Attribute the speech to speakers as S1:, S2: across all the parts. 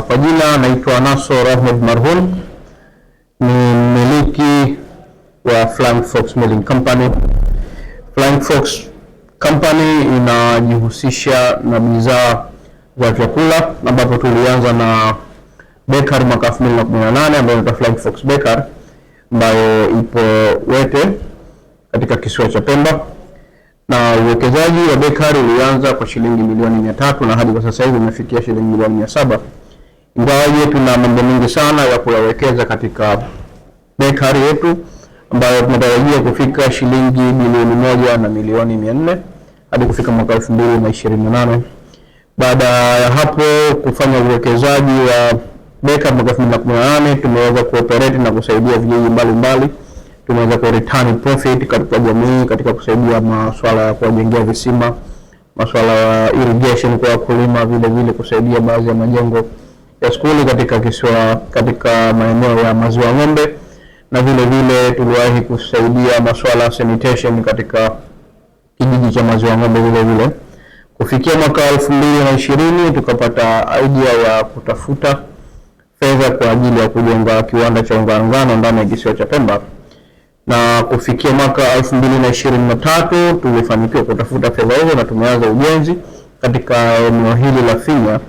S1: Kwa jina naitwa Nasor Ahmed Marhun, ni mmiliki wa Flying Fox Milling Company. Flying Fox Company inajihusisha na bidhaa za vyakula, ambapo tulianza na bakery mwaka 2018 ambayo ni Flying Fox Bakery ambayo ipo Wete katika kisiwa cha Pemba, na uwekezaji wa bakery ulianza kwa shilingi milioni 300 na hadi kwa sasa hivi umefikia shilingi milioni 700. Ingawaje tuna mambo mengi sana ya kuyawekeza katika bakery yetu ambayo tunatarajia kufika shilingi bilioni 1 na milioni 400 hadi kufika mwaka 2028. Baada ya hapo kufanya uwekezaji wa bakery mwaka 2018, tumeweza kuoperate na kusaidia vijiji mbalimbali. Tumeweza ku return profit katika jamii, katika kusaidia masuala ya kuwajengea visima, masuala ya irrigation kwa wakulima, vile vile kusaidia baadhi ya majengo ya skuli katika kisiwa, katika maeneo ya Maziwa Ng'ombe, na vile vile tuliwahi kusaidia masuala ya sanitation katika kijiji cha Maziwa Ng'ombe. Vile vile kufikia mwaka 2020 tukapata idea ya kutafuta fedha kwa ajili ya kujenga kiwanda cha unga ngano ndani ya kisiwa cha Pemba, na kufikia mwaka 2023 tulifanikiwa kutafuta fedha hizo na tumeanza ujenzi katika eneo hili la Finya.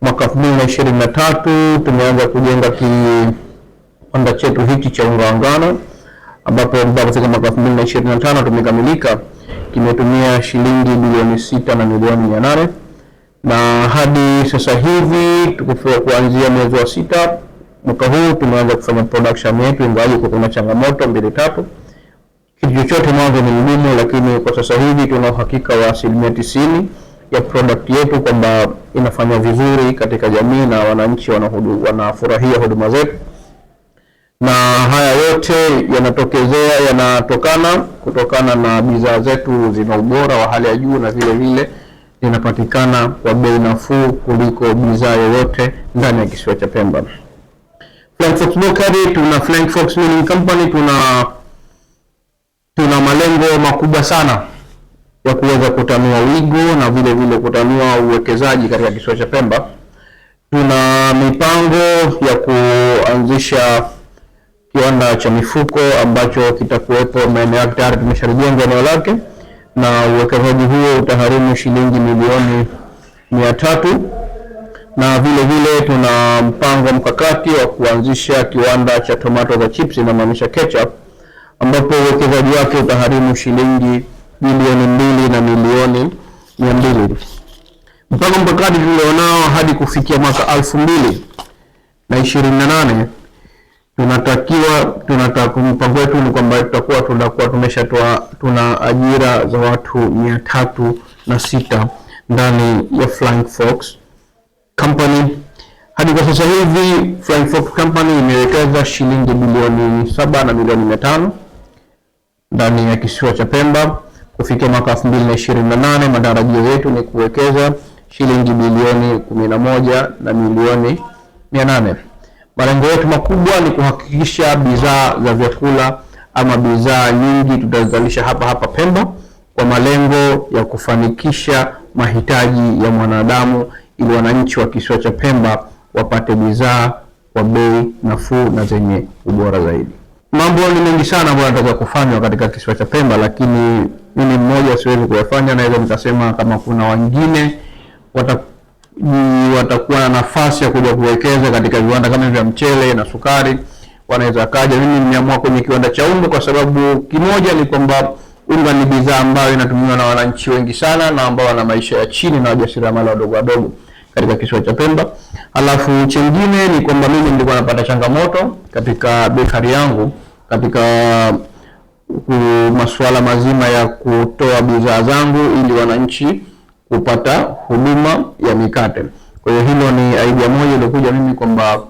S1: Mwaka 2023 tumeanza kujenga kiwanda chetu hiki cha unga ngano, ambapo kufika mwaka 2025 tumekamilika. Kimetumia shilingi bilioni 6 na milioni 800, na hadi sasa hivi kuanzia mwezi wa 6 mwaka huu tumeanza kufanya production yetu, ingawa kuna changamoto 2-3. Kitu chochote mwanzo ni ngumu, lakini kwa sasa hivi tuna uhakika wa 90% ya product yetu kwamba inafanya vizuri katika jamii na wananchi wanafurahia huduma zetu. Na haya yote kutokana na bidhaa zetu zina ubora wa hali ya juu, na vile vile zinapatikana kwa bei nafuu kuliko bidhaa yoyote ndani ya kisiwa cha Pemba. Flying Fox Bakery, tuna Flying Fox Milling Company, tuna malengo makubwa sana ya kuweza kutanua wigo na vile vile kutanua uwekezaji katika kisiwa cha Pemba. Tuna mipango ya kuanzisha kiwanda cha mifuko ambacho kitakuwepo maeneo yake tayari tumeshajenga eneo lake, na uwekezaji huo utagharimu shilingi milioni 300. Na vile vile tuna mpango mkakati wa kuanzisha kiwanda cha tomato za chips, inamaanisha ketchup, ambapo uwekezaji wake utagharimu shilingi bilioni 2 na milioni 200. Mpango mkakati tulionao hadi kufikia mwaka 2028 mpango wetu ni kwamba tutakuwa tuna ajira za watu 306 ndani ya Flying Fox Company. Hadi kwa sasa hivi Flying Fox Company imewekeza shilingi bilioni 7 na milioni 500 ndani ya kisiwa cha Pemba. Kufikia mwaka 2028 matarajio yetu ni kuwekeza shilingi bilioni 11 na milioni 800. Malengo yetu makubwa ni kuhakikisha bidhaa za vyakula ama bidhaa nyingi tutazalisha hapa Pemba, kwa malengo ya kufanikisha mahitaji ya mwanadamu, ili wananchi wa kisiwa cha Pemba wapate bidhaa kwa bei nafuu na zenye ubora zaidi. Mambo ni mengi sana ambayo yanataka kufanywa katika kisiwa cha Pemba, lakini mimi mmoja siwezi kuyafanya. Naweza nikasema kama kuna wengine watakuwa na nafasi ya kuja kuwekeza katika viwanda kama vya mchele na sukari, wanaweza kaja. Mimi nimeamua kwenye kiwanda cha unga kwa sababu kimoja ni kwamba unga ni bidhaa ambayo inatumiwa na wananchi wengi sana na ambao wana maisha ya chini na wajasiriamali wadogo katika kisiwa cha Pemba. Alafu chingine ni kwamba mimi nilikuwa napata changamoto katika bakery yangu katika masuala mazima ya kutoa bidhaa zangu ili wananchi kupata huduma ya mikate. Kwa hiyo hilo ni idea moja iliyokuja mimi kwamba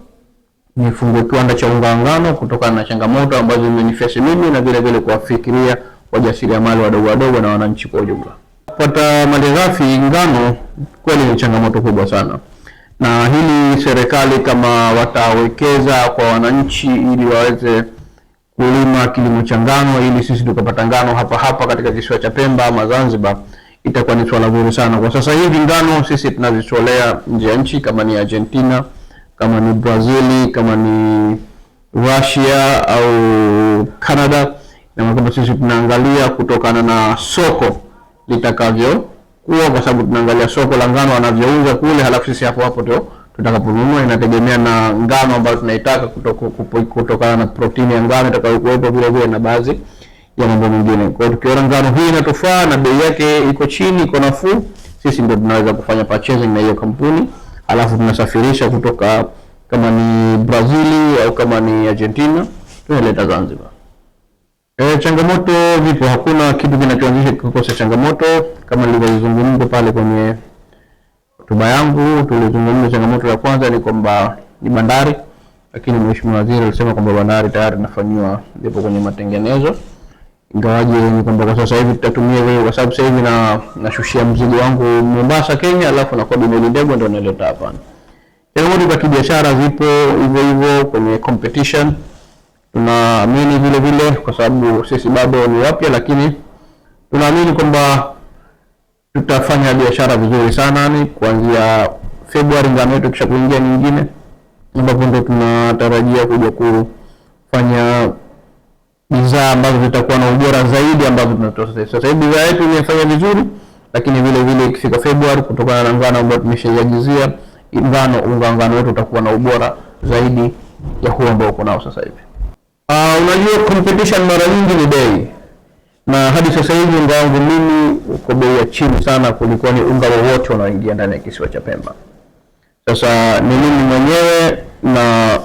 S1: nifungue kiwanda cha unga ngano kutokana na changamoto ambazo zimenifesi mimi, na vile vile kuwafikiria wajasiriamali wadogo na wananchi kwa ujumla. Kupata malighafi ngano kweli ni changamoto kubwa sana, na hili serikali kama watawekeza kwa wananchi ili waweze kulima kilimo cha ngano, ili sisi tukapata ngano hapa katika kisiwa cha Pemba ama Zanzibar, itakuwa ni swala zuri sana. Kwa sasa hivi ngano sisi tunazitolea nje ya nchi kama ni Argentina, kama ni Brazil, kama ni Russia au Canada, na kwamba sisi tunaangalia kutokana na soko litakavyo kuwa, kwa sababu tunaangalia soko la ngano wanavyouza kule, halafu sisi hapo ndio tutakaponunua. Inategemea na ngano ambayo tunaitaka kutokana na protini ya ngano itakayokuwepo, vile vile na baadhi ya mambo mengine. Kwa hiyo tukiona ngano hii inatufaa na bei yake iko chini, iko nafuu, sisi ndio tunaweza kufanya purchasing na hiyo kampuni, halafu tunasafirisha kutoka kama ni Brazil au kama ni Argentina tunaleta Zanzibar. Changamoto vipo, hakuna kitu kinachoanzisha kukosa changamoto. Kama nilivyozungumza pale kwenye hotuba yangu, tulizungumza changamoto ya kwanza ni kwamba ni bandari, lakini Mheshimiwa Waziri alisema kwamba bandari tayari inafanywa, ndipo kwenye matengenezo. Ingawaje ni kwamba kwa sasa hivi tutatumia wewe, kwa sababu sasa hivi nashushia mzigo wangu Mombasa Kenya, alafu na kodi meli ndogo ndio naleta hapa. Changamoto za kibiashara zipo hivyo kwenye competition. Tunaamini vile vile, kwa sababu sisi bado ni wapya, lakini tunaamini kwamba tutafanya biashara vizuri sana. Ni kuanzia Februari ngano yetu kisha kuingia nyingine, ambapo ndio tunatarajia kuja kufanya bidhaa ambazo zitakuwa na ubora zaidi ambazo tunatoa sasa. Sasa hivi bidhaa yetu imefanya vizuri, lakini vile vile ikifika Februari, kutokana na ngano ambayo tumeshaiagizia, ngano wetu utakuwa na ubora zaidi ya huo ambao uko nao sasa hivi. Unajua competition mara nyingi ni bei, na hadi sasa hivi unga wangu mimi uko bei ya chini sana kuliko ni unga wowote unaoingia ndani ya kisiwa cha Pemba. Sasa ni mimi mwenyewe na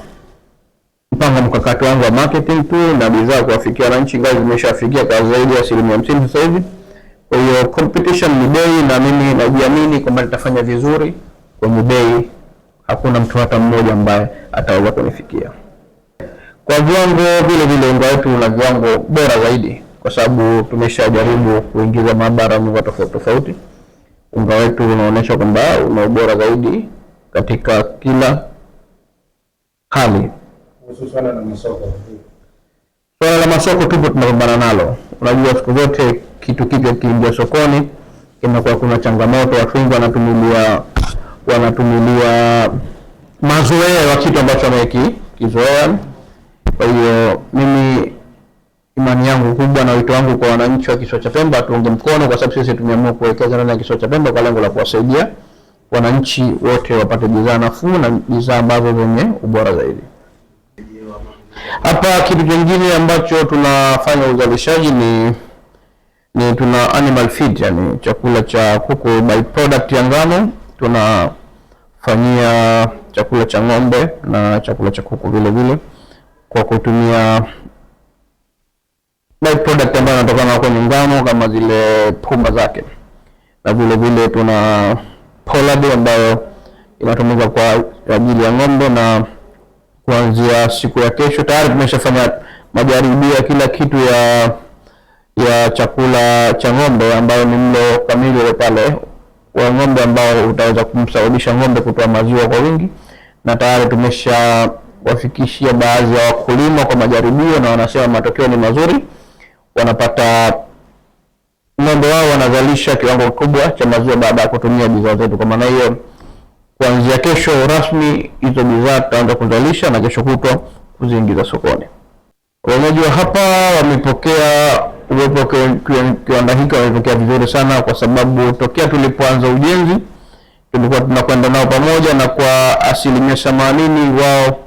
S1: mpanga mkakati wangu wa marketing tu na bidhaa kuwafikia wananchi, ngazi zimeshafikia kwa zaidi ya 50% sasa hivi. Kwa hiyo competition ni bei, na mimi najiamini kwamba nitafanya vizuri kwenye bei. Hakuna mtu hata mmoja ambaye ataweza kunifikia. Kwa viwango vile vile unga wetu una viwango bora zaidi, kwa sababu tumeshajaribu kuingiza maabara tofauti. Unga wetu unaonyesha kwamba una ubora zaidi katika kila hali.
S2: Swala la masoko.
S1: Swala la masoko tupo tunapambana nalo. Unajua siku zote kitu kipya kiingia sokoni inakuwa kuna changamoto, watu wengi wanatumilia mazoea ya kitu ambacho wamekizoea. Kwa hiyo mimi imani yangu kubwa na wito wangu kwa wananchi wa kisiwa cha Pemba, tuunge mkono, kwa sababu sisi tumeamua kuwekeza ndani ya kisiwa cha Pemba kwa lengo la kuwasaidia wananchi wote wapate bidhaa nafuu na bidhaa ambazo zenye ubora zaidi. Hapa kitu kingine ambacho tunafanya uzalishaji ni tuna animal feed, yani chakula cha kuku, by product ya ngano tunafanyia chakula cha ng'ombe na chakula cha kuku vile vile kwa kutumia by product ambayo inatokana kwenye ngano kama zile pumba zake, na vile vile tuna pollard ambayo inatumika kwa ajili ya ng'ombe, na kuanzia siku ya kesho tayari tumeshafanya majaribio ya kila kitu ya chakula cha ng'ombe, ambayo ni mlo kamili pale wa ng'ombe ambao utaweza kumsababisha ng'ombe kutoa maziwa kwa wingi, na tayari tumeshawafikishia baadhi ya wakulima kwa majaribio, na wanasema matokeo ni mazuri. Wanapata ng'ombe wao wanazalisha kiwango kikubwa cha maziwa baada ya kutumia bidhaa zetu. Kwa maana hiyo kuanzia kesho rasmi hizo bidhaa tutaanza kuzalisha na kesho kutwa kuziingiza sokoni. Wenyeji hapa wamepokea uwepo kiwanda hiki, wamepokea vizuri sana, kwa sababu tokea tulipoanza ujenzi tulikuwa tunakwenda nao pamoja, na kwa 80% wao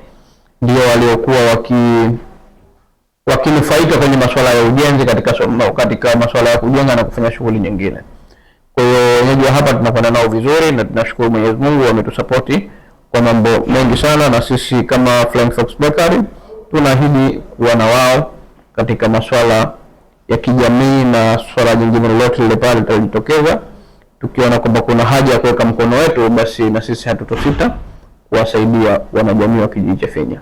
S1: ndio waliokuwa wakinufaika kwenye masuala ya ujenzi katika masuala ya kujenga na kufanya shughuli nyingine. Kwa hiyo wenyeji hapa tunakwenda nao vizuri, na tunashukuru Mwenyezi Mungu wametusapoti kwa mambo mengi sana, na sisi kama Flying Fox Bakery tunaahidi kuwa na wao katika masuala ya kijamii na swala jingine lolote lile pale litajitokeza. Tukiona kwamba kuna haja ya kuweka mkono wetu, basi na sisi hatutosita kuwasaidia wanajamii wa kijiji cha Finya.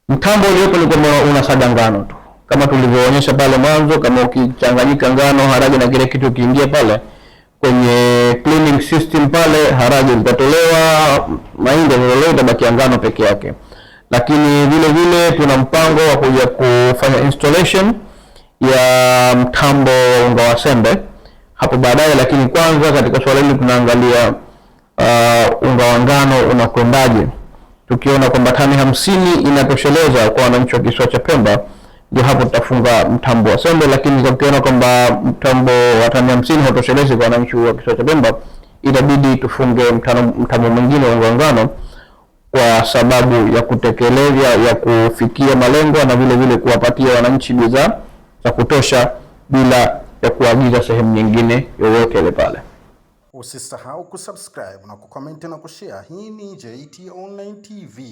S1: Mtambo uliopo ni kwamba unasaga ngano tu kama tulivyoonyesha pale mwanzo. Kama ukichanganyika ngano, harage na kile kitu kiingie pale kwenye cleaning system pale, harage litatolewa, mahindi yatatolewa, itabaki ngano peke yake. Lakini vile vile tuna mpango wa kuja kufanya installation ya mtambo wa unga wa sembe hapo baadaye, lakini kwanza katika swala hili tunaangalia unga wa ngano unakwendaje. Tukiona kwamba tani 50 inatosheleza kwa wananchi wa kisiwa cha Pemba, ndio hapo tutafunga mtambo wa sembe. Lakini tukiona kwamba mtambo wa tani 50 hautoshelezi kwa wananchi wa kisiwa cha Pemba, itabidi tufunge mtambo mwingine wa ngano, kwa sababu ya kutekeleza ya kufikia malengo na vile vile kuwapatia wananchi bidhaa za kutosha bila ya kuagiza sehemu nyingine yoyote ile pale.
S3: Usisahau kusubscribe na kucomment na kushare. Hii ni JT Online TV.